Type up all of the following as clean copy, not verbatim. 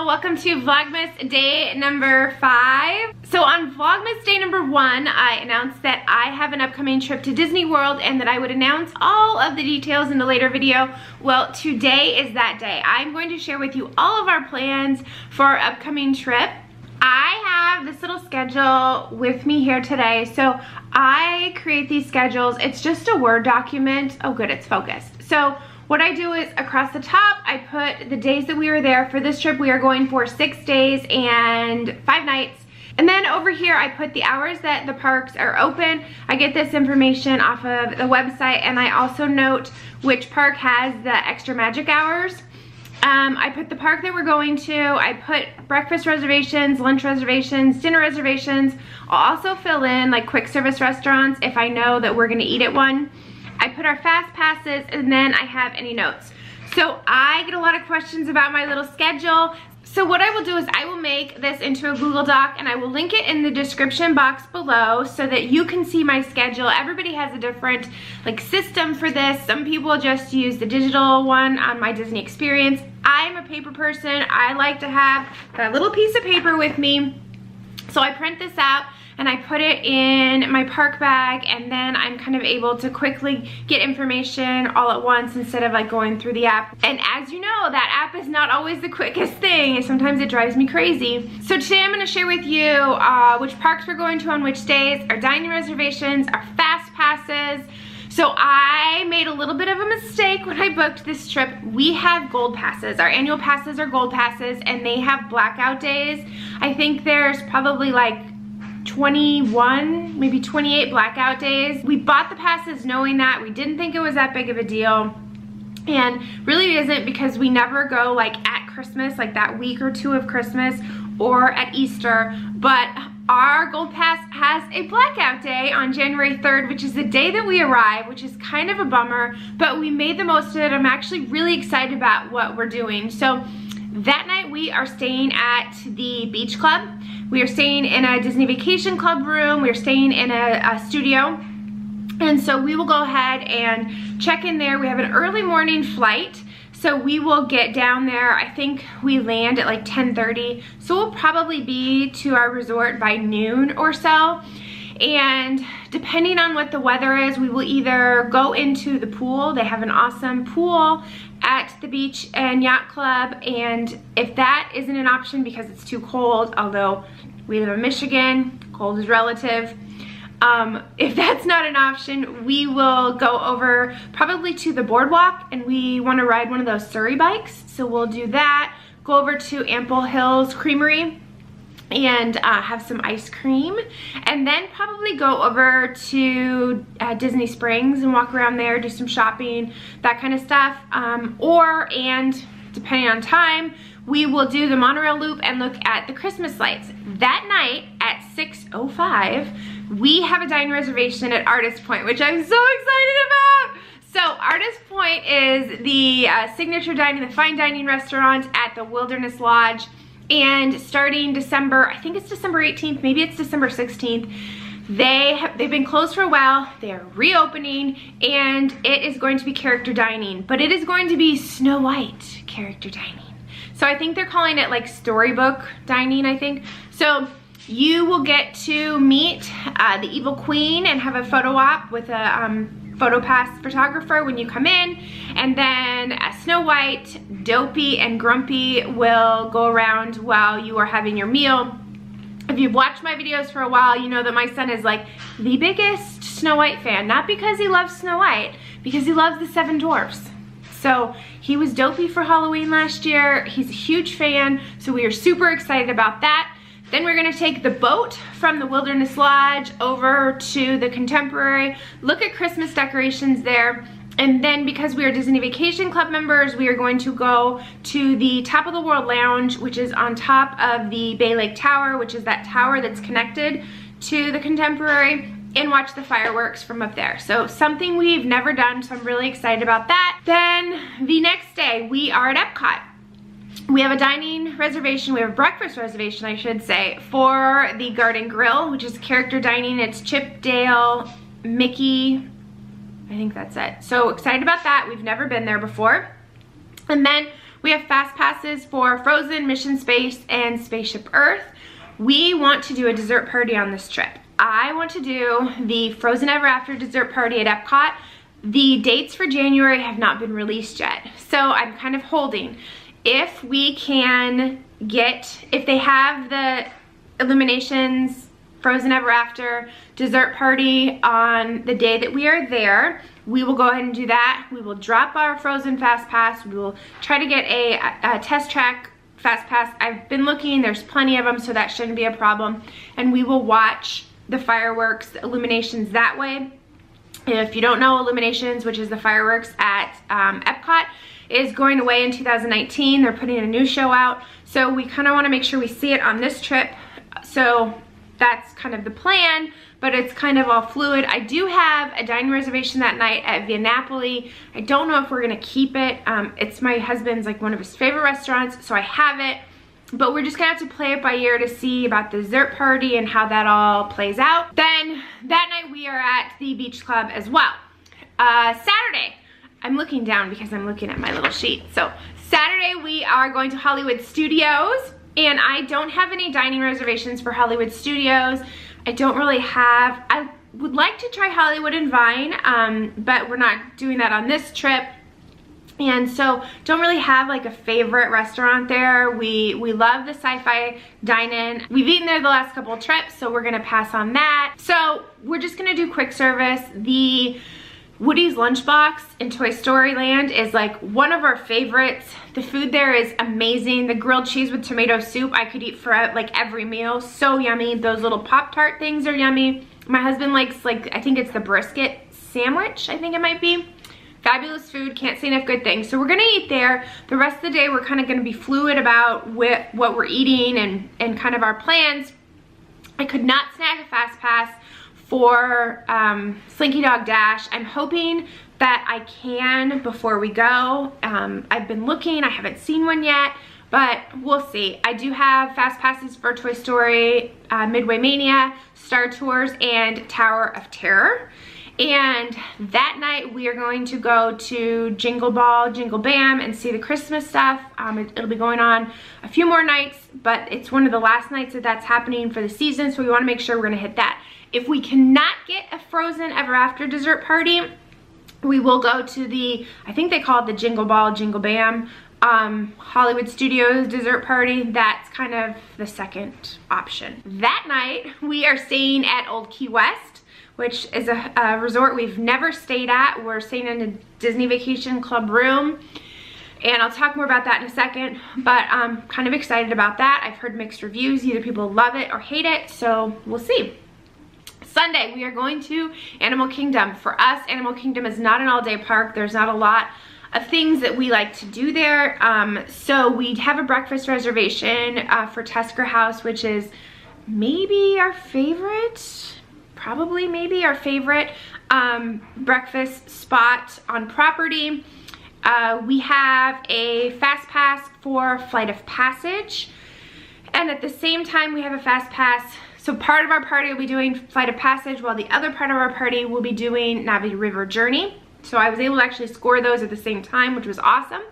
welcome to Vlogmas day number 5. So on Vlogmas day number 1, I announced that I have an upcoming trip to Disney World and that I would announce all of the details in a later video. Well, today is that day. I'm going to share with you all of our plans for our upcoming trip. I have this little schedule with me here today. So I create these schedules. It's just a Word document. Oh good, it's focused. So what I do is across the top, I put the days that we were there. For this trip, we are going for 6 days and 5 nights. And then over here, I put the hours that the parks are open. I get this information off of the website, and I also note which park has the extra magic hours. I put the park that we're going to. I put breakfast reservations, lunch reservations, dinner reservations. I'll also fill in like quick service restaurants if I know that we're gonna eat at one. I put our fast passes, and then I have any notes. So I get a lot of questions about my little schedule. So what I will do is I will make this into a Google Doc, and I will link it in the description box below so that you can see my schedule. Everybody has a different like system for this. Some people just use the digital one on My Disney Experience. I'm a paper person. I like to have a little piece of paper with me. So I print this out and I put it in my park bag, and then I'm kind of able to quickly get information all at once instead of like going through the app. And as you know, that app is not always the quickest thing. Sometimes it drives me crazy. So today I'm gonna share with you which parks we're going to on which days, our dining reservations, our fast passes. So I made a little bit of a mistake when I booked this trip. We have gold passes. Our annual passes are gold passes, and they have blackout days. I think there's probably like 21, maybe 28 blackout days. We bought the passes knowing that. We didn't think it was that big of a deal. And really isn't, because we never go like at Christmas, like that week or two of Christmas, or at Easter. But our gold pass has a blackout day on January 3rd, which is the day that we arrive, which is kind of a bummer, but we made the most of it. I'm actually really excited about what we're doing. So that night we are staying at the beach club. We are staying in a Disney Vacation Club room. We're staying in a studio. And so we will go ahead and check in there. We have an early morning flight, so we will get down there. I think we land at like 10:30. So we'll probably be to our resort by noon or so. And depending on what the weather is, we will either go into the pool. They have an awesome pool at the beach and yacht club, and if that isn't an option because it's too cold, although we live in Michigan, cold is relative, if that's not an option, we will go over probably to the boardwalk, and we want to ride one of those Surrey bikes, so we'll do that. Go over to Ample Hills Creamery and have some ice cream, and then probably go over to Disney Springs and walk around there, do some shopping, that kind of stuff. And depending on time, we will do the monorail loop and look at the Christmas lights. That night at 6:05, we have a dining reservation at Artist Point, which I'm so excited about. So Artist Point is the signature dining, the fine dining restaurant at the Wilderness Lodge. And starting December, I think it's December 18th, maybe it's December 16th, they've been closed for a while. They're reopening, and it is going to be character dining, but it is going to be Snow White character dining. So I think they're calling it like storybook dining, I think. So you will get to meet the Evil Queen and have a photo op with a PhotoPass photographer when you come in, and then Snow White, Dopey, and Grumpy will go around while you are having your meal. If you've watched my videos for a while, you know that my son is like the biggest Snow White fan, not because he loves Snow White, because he loves the 7 Dwarfs. So he was Dopey for Halloween last year. He's a huge fan, so we are super excited about that. Then we're gonna take the boat from the Wilderness Lodge over to the Contemporary, look at Christmas decorations there, and then because we are Disney Vacation Club members, we are going to go to the Top of the World Lounge, which is on top of the Bay Lake Tower, which is that tower that's connected to the Contemporary, and watch the fireworks from up there. So something we've never done, so I'm really excited about that. Then the next day, we are at Epcot. We have a dining reservation, we have a breakfast reservation, I should say, for the Garden Grill, which is character dining. It's Chip, Dale, Mickey, I think that's it. So excited about that. We've never been there before. And then we We have fast passes for Frozen, Mission Space, and Spaceship Earth. We want to do a dessert party on this trip. I want to do the Frozen Ever After dessert party at Epcot. The dates for January have not been released yet, so I'm kind of holding. If we can get, if they have the Illuminations Frozen Ever After dessert party on the day that we are there, we will go ahead and do that. We will drop our Frozen Fast Pass. We will try to get a test track Fast Pass. I've been looking, there's plenty of them, so that shouldn't be a problem. And we will watch the fireworks, the Illuminations that way. If you don't know, Illuminations, which is the fireworks at Epcot, is going away in 2019. They're putting a new show out. So we kind of want to make sure we see it on this trip. So that's kind of the plan, but it's kind of all fluid. I do have a dining reservation that night at Via Napoli. I don't know if we're gonna keep it. It's my husband's, like, one of his favorite restaurants, so I have it. But we're just gonna have to play it by ear to see about the dessert party and how that all plays out. Then that night we are at the beach club as well. Saturday, I'm looking down because I'm looking at my little sheet. So Saturday we are going to Hollywood Studios, and I don't have any dining reservations for Hollywood Studios. I don't really have, I would like to try Hollywood and Vine, but we're not doing that on this trip. And so don't really have like a favorite restaurant there. We love the Sci-Fi Dine-In. We've eaten there the last couple of trips, so we're gonna pass on that. So we're just gonna do quick service. The Woody's Lunchbox in Toy Story Land is like one of our favorites. The food there is amazing. The grilled cheese with tomato soup I could eat for like every meal. So yummy. Those little Pop-Tart things are yummy. My husband likes, like, I think it's the brisket sandwich, I think it might be. Fabulous food, can't say enough good things. So we're gonna eat there. The rest of the day we're kind of gonna be fluid about what we're eating and kind of our plans. I could not snag a fast pass for Slinky Dog Dash. I'm hoping that I can before we go. I've been looking, I haven't seen one yet, but we'll see. I do have fast passes for Toy Story, Midway Mania, Star Tours, and Tower of Terror. And that night we are going to go to Jingle Ball, Jingle Bam, and see the Christmas stuff. It'll be going on a few more nights, but it's one of the last nights that that's happening for the season, so we want to make sure we're going to hit that. If we cannot get a Frozen Ever After dessert party, we will go to the, I think they call it the Jingle Ball, Jingle Bam, Hollywood Studios dessert party. That's kind of the second option. That night, we are staying at Old Key West, which is a resort we've never stayed at. We're staying in a Disney Vacation Club room, and I'll talk more about that in a second, but I'm kind of excited about that. I've heard mixed reviews. Either people love it or hate it, so we'll see. Sunday, we are going to Animal Kingdom. For us, Animal Kingdom is not an all-day park. There's not a lot of things that we like to do there. So we have a breakfast reservation for Tusker House, which is maybe our favorite, probably maybe our favorite breakfast spot on property. We have a fast pass for Flight of Passage, and at the same time we have a fast pass. So part of our party will be doing Flight of Passage, while the other part of our party will be doing Navi River Journey. So I was able to actually score those at the same time, which was awesome.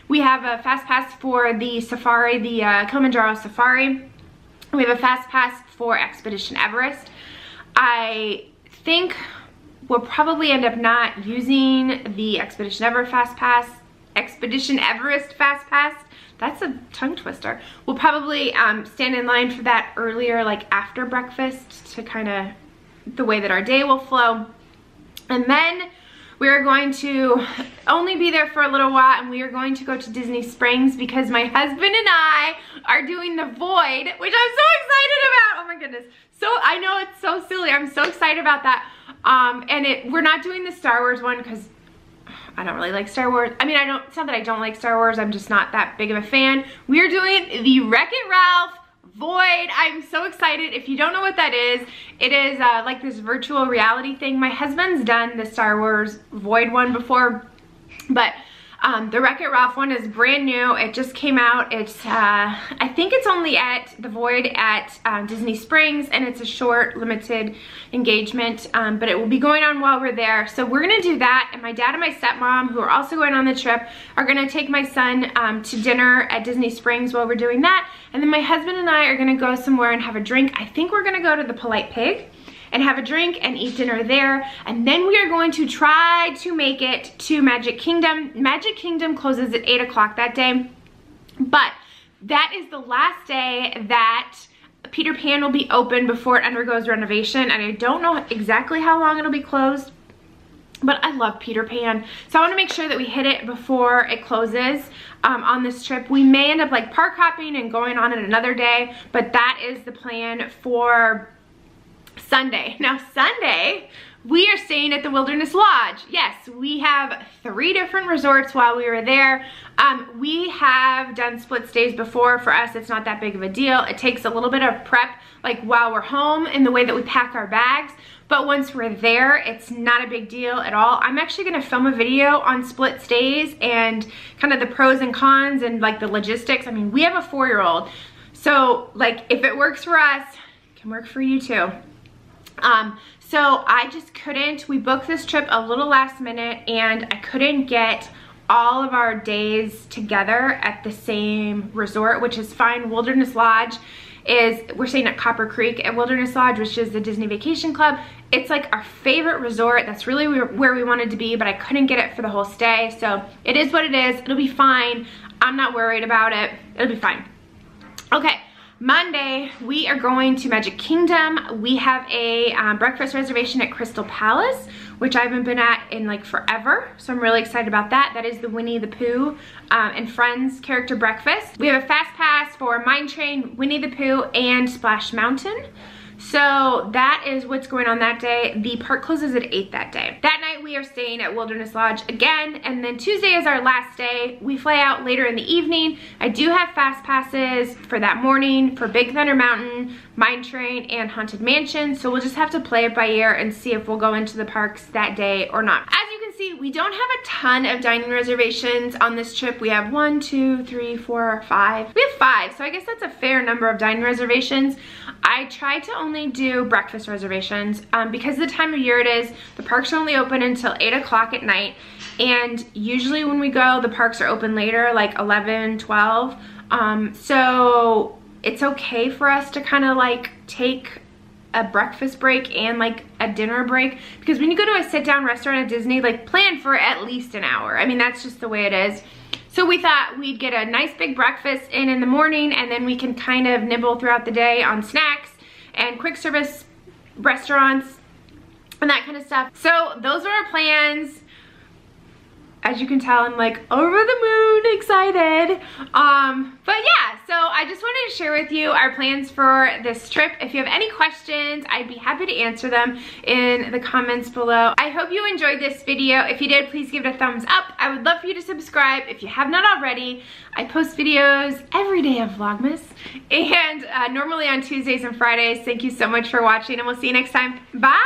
We have a fast pass for the safari, the Kilimanjaro Safari. We have a fast pass for Expedition Everest. I think we'll probably end up not using the Expedition Everest Fast Pass. That's a tongue twister. We'll probably stand in line for that earlier, like after breakfast, to kind of the way that our day will flow. And then we are going to only be there for a little while, and we are going to go to Disney Springs because my husband and I are doing the Void, which I'm so excited about. Oh my goodness. So I know it's so silly. I'm so excited about that. And we're not doing the Star Wars one because I don't really like Star Wars. I mean, it's not that I don't like Star Wars, I'm just not that big of a fan. We're doing the Wreck-It Ralph Void. I'm so excited. If you don't know what that is, it is like this virtual reality thing. My husband's done the Star Wars Void one before, but The Wreck-It Ralph one is brand new. It just came out. It's, I think it's only at the Void at Disney Springs, and it's a short, limited engagement, but it will be going on while we're there. So we're gonna do that, and my dad and my stepmom, who are also going on the trip, are gonna take my son to dinner at Disney Springs while we're doing that, and then my husband and I are gonna go somewhere and have a drink. I think we're gonna go to the Polite Pig and have a drink and eat dinner there. And then we are going to try to make it to Magic Kingdom. Magic Kingdom closes at 8 o'clock that day, but that is the last day that Peter Pan will be open before it undergoes renovation, and I don't know exactly how long it'll be closed, but I love Peter Pan. So I wanna make sure that we hit it before it closes on this trip. We may end up like park hopping and going on it another day, but that is the plan for Sunday. Now Sunday, we are staying at the Wilderness Lodge. Yes, we have 3 different resorts while we were there. We have done split stays before. For us, it's not that big of a deal. It takes a little bit of prep, like while we're home, in the way that we pack our bags. But once we're there, it's not a big deal at all. I'm actually gonna film a video on split stays and kind of the pros and cons and like the logistics. I mean, we have a 4-year-old. So like if it works for us, it can work for you too. So I just couldn't, we booked this trip a little last minute, and I couldn't get all of our days together at the same resort, which is fine. Wilderness Lodge is, we're staying at Copper Creek at Wilderness Lodge, which is the Disney Vacation Club. It's like our favorite resort. That's really where we wanted to be, but I couldn't get it for the whole stay. So it is what it is. It'll be fine. I'm not worried about it. It'll be fine. Okay. Monday, we are going to Magic Kingdom. We have a breakfast reservation at Crystal Palace, which I haven't been at in like forever. So I'm really excited about that. That is the Winnie the Pooh and Friends character breakfast. We have a fast pass for Mine Train, Winnie the Pooh, and Splash Mountain. So that is what's going on that day. The park closes at 8 that day. That night we are staying at Wilderness Lodge again, and then Tuesday is our last day. We fly out later in the evening. I do have fast passes for that morning for Big Thunder Mountain, Mine Train, and Haunted Mansion. So we'll just have to play it by ear and see if we'll go into the parks that day or not. As you can see, we don't have a ton of dining reservations on this trip. We have 1, 2, 3, 4, 5. We have 5, so I guess that's a fair number of dining reservations. I tried to only do breakfast reservations because of the time of year it is. The parks are only open until 8 o'clock at night, and usually when we go, the parks are open later, like 11, 12. So it's okay for us to kind of like take a breakfast break and like a dinner break, because when you go to a sit-down restaurant at Disney, like plan for at least an hour. I mean, that's just the way it is. So we thought we'd get a nice big breakfast in the morning, and then we can kind of nibble throughout the day on snacks and quick service restaurants and that kind of stuff. So those are our plans. As you can tell, I'm like over the moon excited. But yeah, so I just wanted to share with you our plans for this trip. If you have any questions, I'd be happy to answer them in the comments below. I hope you enjoyed this video. If you did, please give it a thumbs up. I would love for you to subscribe if you have not already. I post videos every day of Vlogmas, and normally on Tuesdays and Fridays. Thank you so much for watching, and we'll see you next time. Bye!